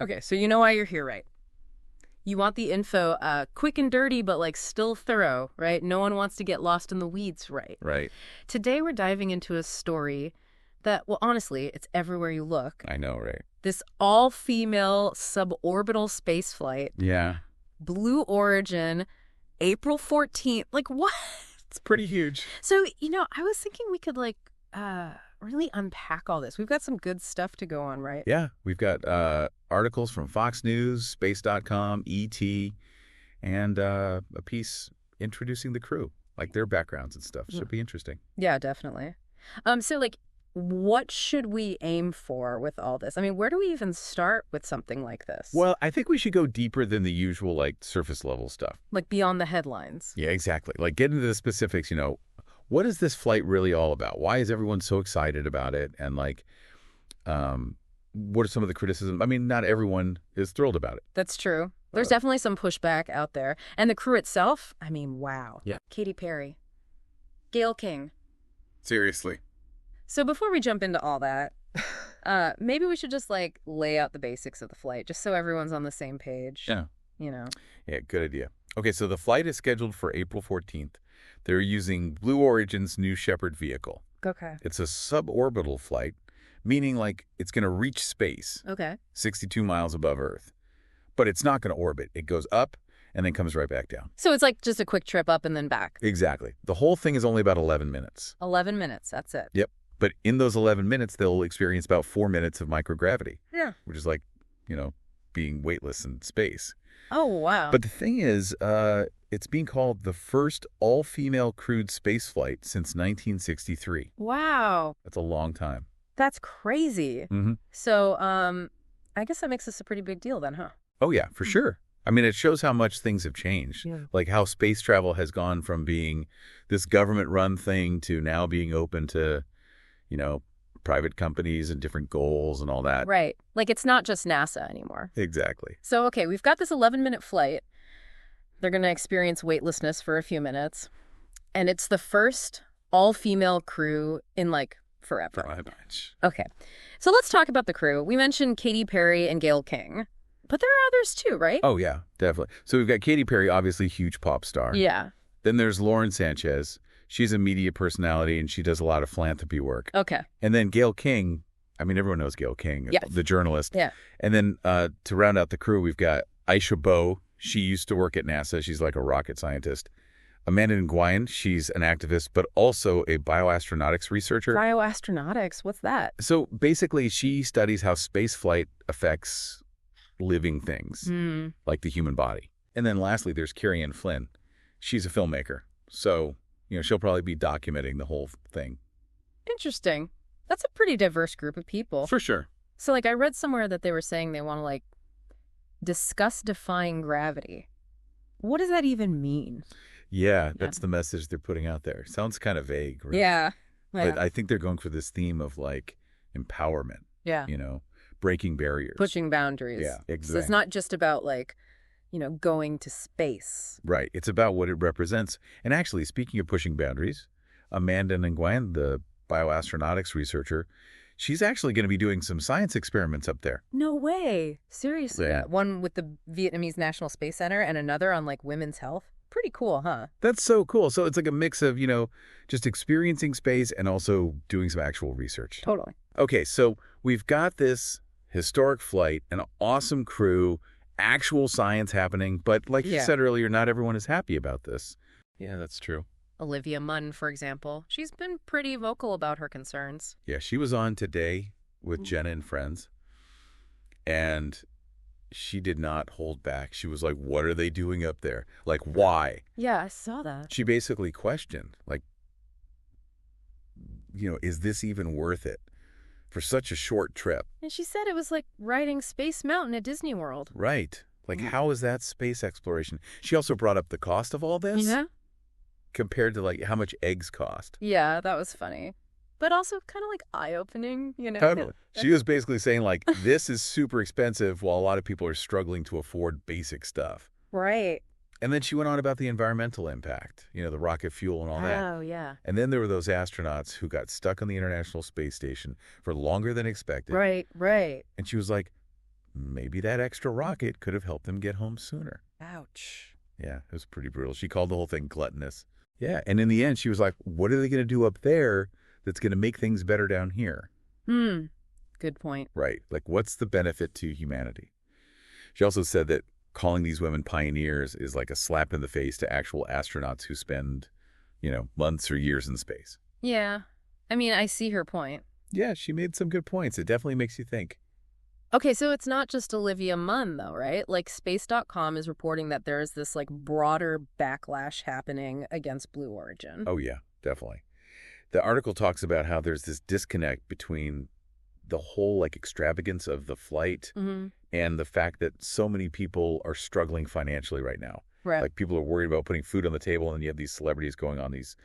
Okay, so you know why you're here, right? You want the info quick and dirty, but like still thorough, right? No one wants to get lost in the weeds, right? Right. Today we're diving into a story that, well, honestly, it's everywhere you look. I know, right? This all-female suborbital spaceflight, Yeah. Blue Origin, April 14th. Like, what? It's pretty huge. So, I was thinking we could, really unpack all this. We've got some good stuff to go on, right? Yeah. We've got articles from Fox News, space.com, ET, and a piece introducing the crew, like their backgrounds and stuff. Should be interesting. Yeah, definitely. What should we aim for with all this? I mean, where do we even start with something like this? Well, I think we should go deeper than the usual, surface level stuff. Like beyond the headlines. Yeah, exactly. Like, get into the specifics, what is this flight really all about? Why is everyone so excited about it? And, what are some of the criticisms? I mean, not everyone is thrilled about it. That's true. There's definitely some pushback out there. And the crew itself, I mean, wow. Yeah. Katy Perry. Gayle King. Seriously. So before we jump into all that, maybe we should just, lay out the basics of the flight, just so everyone's on the same page. Yeah. Yeah, good idea. Okay, so the flight is scheduled for April 14th. They're using Blue Origin's new Shepard vehicle. Okay. It's a suborbital flight, meaning, it's going to reach space. Okay. 62 miles above Earth. But it's not going to orbit. It goes up and then comes right back down. So it's just a quick trip up and then back. Exactly. The whole thing is only about 11 minutes. 11 minutes, that's it. Yep. But in those 11 minutes, they'll experience about 4 minutes of microgravity. Yeah. Which is being weightless in space. Oh, wow. But the thing is, it's being called the first all-female crewed spaceflight since 1963. Wow. That's a long time. That's crazy. Mm-hmm. So, I guess that makes this a pretty big deal then, huh? Oh, yeah, for sure. I mean, it shows how much things have changed. Yeah. Like how space travel has gone from being this government-run thing to now being open to, private companies and different goals and all that. Right. It's not just NASA anymore. Exactly. So, okay, we've got this 11-minute flight. They're going to experience weightlessness for a few minutes. And it's the first all-female crew in, forever. Okay. So let's talk about the crew. We mentioned Katy Perry and Gayle King. But there are others too, right? Oh, yeah, definitely. So we've got Katy Perry, obviously huge pop star. Yeah. Then there's Lauren Sanchez. She's a media personality, and she does a lot of philanthropy work. Okay. And then Gayle King, I mean, everyone knows Gayle King, yes. The journalist. Yeah. And then to round out the crew, we've got Aisha Bowe. She used to work at NASA. She's like a rocket scientist. Amanda Nguyen, she's an activist, but also a bioastronautics researcher. Bioastronautics? What's that? So basically, she studies how space flight affects living things, like the human body. And then lastly, there's Carrie Ann Flynn. She's a filmmaker. So, she'll probably be documenting the whole thing. Interesting. That's a pretty diverse group of people. For sure. So, I read somewhere that they were saying they want to, discuss defying gravity. What does that even mean? Yeah, that's the message they're putting out there. Sounds kind of vague, right? Yeah. But I think they're going for this theme of, empowerment. Yeah. Breaking barriers. Pushing boundaries. Yeah, exactly. So it's not just about, going to space. Right. It's about what it represents. And actually, speaking of pushing boundaries, Amanda Nguyen, the bioastronautics researcher, she's actually going to be doing some science experiments up there. No way. Seriously. Yeah. One with the Vietnamese National Space Center and another on, women's health. Pretty cool, huh? That's so cool. So it's like a mix of, just experiencing space and also doing some actual research. Totally. Okay, so we've got this historic flight, an awesome crew, actual science happening, but like you said earlier, not everyone is happy about this. Yeah, that's true. Olivia Munn, for example, she's been pretty vocal about her concerns. Yeah, she was on Today with Jenna and Friends, and she did not hold back. She was like, what are they doing up there? Why? Yeah, I saw that. She basically questioned, is this even worth it for such a short trip? And she said it was like riding Space Mountain at Disney World. Right. How is that space exploration? She also brought up the cost of all this. Yeah. Compared to, how much eggs cost. Yeah, that was funny. But also kind of, eye-opening, Totally. She was basically saying, this is super expensive while a lot of people are struggling to afford basic stuff. Right. And then she went on about the environmental impact, the rocket fuel and all that. Oh, yeah. And then there were those astronauts who got stuck on the International Space Station for longer than expected. Right. And she was like, maybe that extra rocket could have helped them get home sooner. Ouch. Yeah, it was pretty brutal. She called the whole thing gluttonous. Yeah, and in the end, she was like, what are they going to do up there that's going to make things better down here? Good point. Right. Like, what's the benefit to humanity? She also said that calling these women pioneers is like a slap in the face to actual astronauts who spend, months or years in space. Yeah. I mean, I see her point. Yeah, she made some good points. It definitely makes you think. Okay, so it's not just Olivia Munn, though, right? Like, Space.com is reporting that there is this, broader backlash happening against Blue Origin. Oh, yeah, definitely. The article talks about how there's this disconnect between the whole, extravagance of the flight and the fact that so many people are struggling financially right now. Right. Like, people are worried about putting food on the table, and you have these celebrities going on these,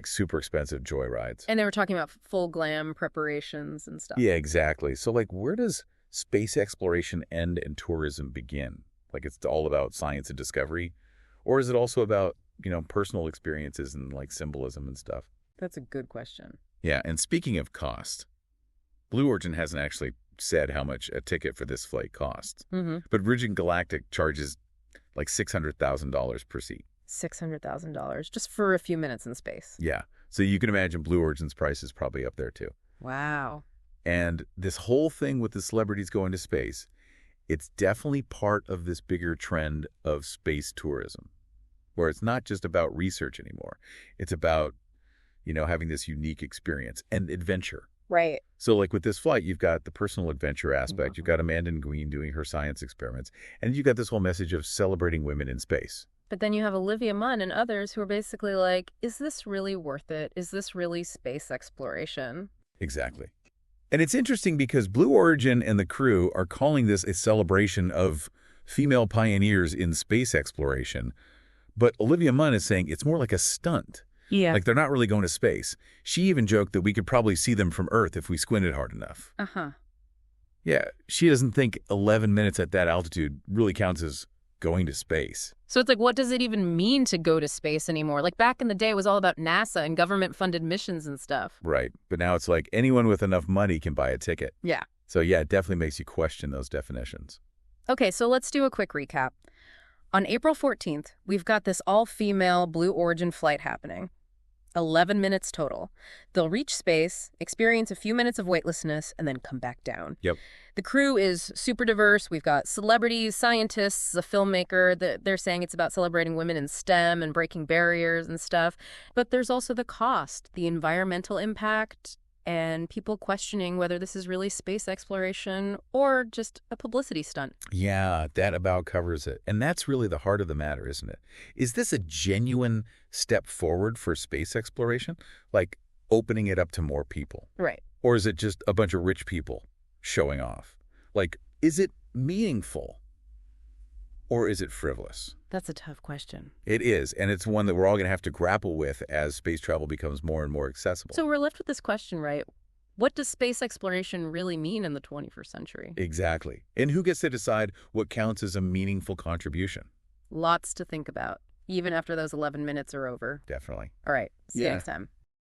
super expensive joy rides. And they were talking about full glam preparations and stuff. Yeah, exactly. So, where does space exploration end and tourism begin? It's all about science and discovery? Or is it also about, personal experiences and, symbolism and stuff? That's a good question. Yeah, and speaking of cost, Blue Origin hasn't actually said how much a ticket for this flight costs. But Virgin Galactic charges $600,000 per seat. $600,000 just for a few minutes in space. Yeah. So you can imagine Blue Origin's price is probably up there too. Wow. And this whole thing with the celebrities going to space, it's definitely part of this bigger trend of space tourism, where it's not just about research anymore. It's about, having this unique experience and adventure. Right. So with this flight, you've got the personal adventure aspect. You've got Amanda Nguyen doing her science experiments. And you've got this whole message of celebrating women in space. But then you have Olivia Munn and others who are basically like, is this really worth it? Is this really space exploration? Exactly. And it's interesting because Blue Origin and the crew are calling this a celebration of female pioneers in space exploration. But Olivia Munn is saying it's more like a stunt. Yeah. They're not really going to space. She even joked that we could probably see them from Earth if we squinted hard enough. Yeah, she doesn't think 11 minutes at that altitude really counts as going to space. So it's what does it even mean to go to space anymore? Back in the day, it was all about NASA and government-funded missions and stuff. Right. But now it's anyone with enough money can buy a ticket. Yeah. So yeah, it definitely makes you question those definitions. Okay, so let's do a quick recap. On April 14th, we've got this all-female Blue Origin flight happening. 11 minutes total. They'll reach space, experience a few minutes of weightlessness, and then come back down. Yep. The crew is super diverse. We've got celebrities, scientists, a filmmaker. They're saying it's about celebrating women in STEM and breaking barriers and stuff. But there's also the cost, the environmental impact, and people questioning whether this is really space exploration or just a publicity stunt. Yeah, that about covers it. And that's really the heart of the matter, isn't it? Is this a genuine step forward for space exploration? Opening it up to more people? Right. Or is it just a bunch of rich people showing off? Is it meaningful? Or is it frivolous? That's a tough question. It is, and it's one that we're all going to have to grapple with as space travel becomes more and more accessible. So we're left with this question, right? What does space exploration really mean in the 21st century? Exactly. And who gets to decide what counts as a meaningful contribution? Lots to think about, even after those 11 minutes are over. Definitely. All right. See you next time.